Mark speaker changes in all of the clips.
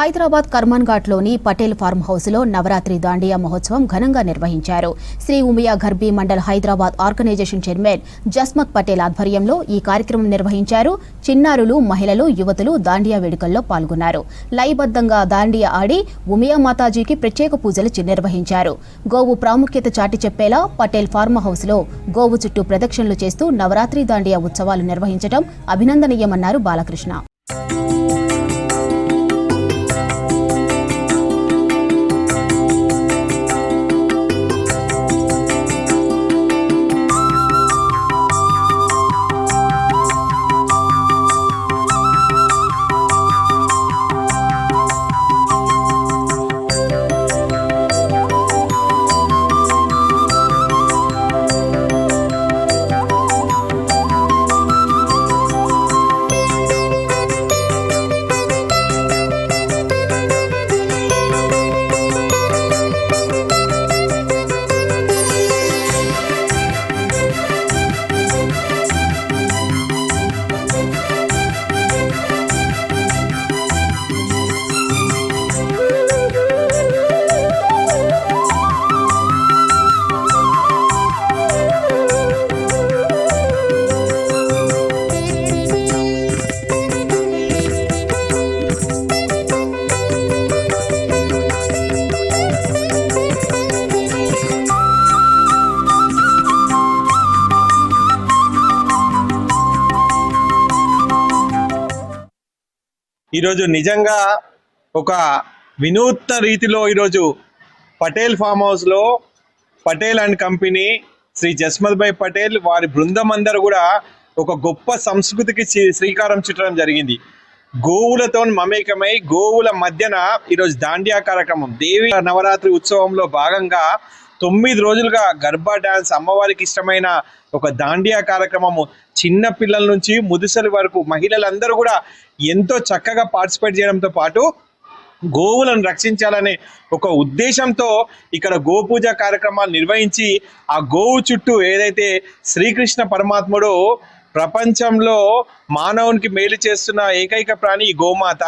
Speaker 1: Hyderabad Karman ఘాట్లోని Patel form హౌస్లో నవరాత్రి దాండియా మహోత్సవం ఘనంగా నిర్వహించారు. శ్రీ ఉమియా ఘర్బీ మండల్ హైదరాబాద్ ఆర్గనైజేషన్ చైర్మన్ జస్మత్ పటేల్ ఆధ్వర్యంలో ఈ కార్యక్రమం నిర్వహించారు. చిన్నారులు, మహిళలు, యువతులు దాండియా వేడుకల్లో పాల్గొన్నారు. లయబద్ధంగా దాండియా ఆడి ఉమియా మాతాజీకి ప్రత్యేక పూజలు నిర్వహించారు. గోవు ప్రాముఖ్యత చాటి చెప్పేలా పటేల్ ఫార్మ్ హౌస్లో గోవు చుట్టూ ప్రదక్షిణలు చేస్తూ నవరాత్రి దాండియా ఉత్సవాలు నిర్వహించడం అభినందనీయమన్నారు బాలకృష్ణ.
Speaker 2: ఈరోజు నిజంగా ఒక వినూత్న రీతిలో ఈరోజు పటేల్ ఫామ్ హౌస్లో పటేల్ అండ్ కంపెనీ శ్రీ జస్మత్ భాయ్ పటేల్ వారి బృందం అందరూ కూడా ఒక గొప్ప సంస్కృతికి శ్రీకారం చుట్టడం జరిగింది. గోవులతో మమేకమై గోవుల మధ్యన ఈరోజు దాండియా కార్యక్రమం దేవి నవరాత్రి ఉత్సవంలో భాగంగా 9 రోజులుగా గర్బా డాన్స్, అమ్మవారికి ఇష్టమైన ఒక దాండియా కార్యక్రమము చిన్న పిల్లల నుంచి ముదుసలి వరకు మహిళలందరూ కూడా ఎంతో చక్కగా పార్టిసిపేట్ చేయడంతో పాటు గోవులను రక్షించాలనే ఒక ఉద్దేశంతో ఇక్కడ గోపూజ కార్యక్రమాలు నిర్వహించి ఆ గోవు చుట్టూ ఏదైతే శ్రీకృష్ణ పరమాత్ముడు ప్రపంచంలో మానవునికి మేలు చేస్తున్న ఏకైక ప్రాణి ఈ గోమాత,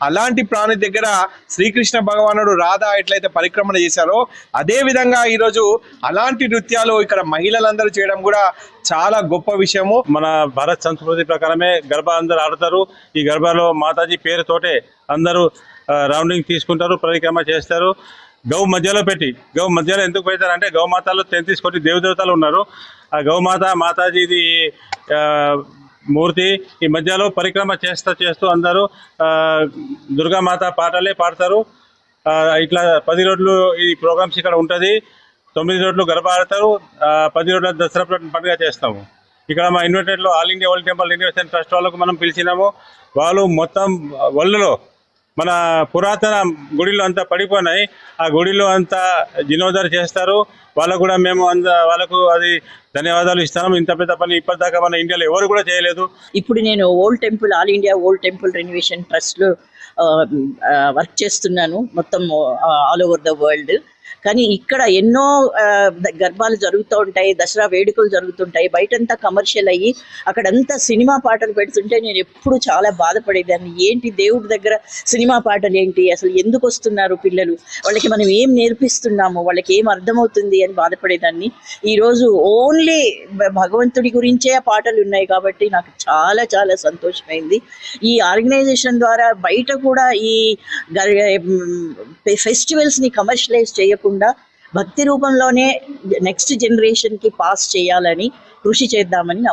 Speaker 2: అలాంటి ప్రాణి దగ్గర శ్రీకృష్ణ భగవానుడు రాధా ఎట్లయితే పరిక్రమణ చేశారో అదే విధంగా ఈరోజు అలాంటి నృత్యాలు ఇక్కడ మహిళలందరూ చేయడం కూడా చాలా గొప్ప విషయము.
Speaker 3: మన భారత్ సంస్కృతి ప్రకారమే గర్భా అందరూ ఆడతారు. ఈ గర్భాలో మాతాజీ పేరుతోటే అందరూ రౌండింగ్ తీసుకుంటారు, పరిక్రమ చేస్తారు. గౌ మధ్యలో పెట్టి, గౌ మధ్యలో ఎందుకు పెడతారంటే గౌమాతలో 33 కోటి దేవతలు ఉన్నారు. ఆ గౌమాత మాతాజీది మూర్తి ఈ మధ్యలో పరిక్రమ చేస్తూ అందరూ దుర్గామాత పాటలే పాడతారు. ఇట్లా 10 రోజులు ఈ ప్రోగ్రామ్స్ ఇక్కడ ఉంటుంది. 9 రోజులు గర్భ ఆడతారు, 10 రోజుల దసరా పండుగ చేస్తాము. ఇక్కడ మా ఇన్వెటెడ్లో all India world temple university trust వాళ్ళకు మనం పిలిచినాము. వాళ్ళు మొత్తం వరల్డ్లో మన పురాతన గుడిలో అంతా పడిపోయినాయి. ఆ గుడిలో అంతా జీర్ణోద్ధరణ చేస్తారు. వాళ్ళకు కూడా మేము వాళ్ళకు అది ధన్యవాదాలు ఇస్తాము. ఇంత పెద్ద పని ఇప్పటిదాకా మన ఇండియాలో ఎవరు కూడా చేయలేదు.
Speaker 4: ఇప్పుడు నేను old temple, all India old temple renovation ట్రస్ట్లో వర్క్ చేస్తున్నాను, మొత్తం ఆల్ ఓవర్ ద వరల్డ్. కానీ ఇక్కడ ఎన్నో గర్భాలు జరుగుతూ ఉంటాయి, దసరా వేడుకలు జరుగుతుంటాయి. బయటంతా కమర్షియల్ అయ్యి అక్కడంతా సినిమా పాటలు పెడుతుంటే నేను ఎప్పుడు చాలా బాధపడేదాన్ని. ఏంటి దేవుడి దగ్గర సినిమా పాటలు ఏంటి, అసలు ఎందుకు వస్తున్నారు పిల్లలు, వాళ్ళకి మనం ఏం నేర్పిస్తున్నాము, వాళ్ళకి ఏం అర్థమవుతుంది అని బాధపడేదాన్ని. ఈరోజు ఓన్లీ భగవంతుడి గురించే పాటలు ఉన్నాయి కాబట్టి నాకు చాలా చాలా సంతోషమైంది. ఈ ఆర్గనైజేషన్ ద్వారా బయట కూడా ఈ ఫెస్టివల్స్ని కమర్షియలైజ్ చేయకుండా భక్తి రూపంలోనే నెక్స్ట్ జనరేషన్కి పాస్ చేయాలని కృషి చేద్దామని నా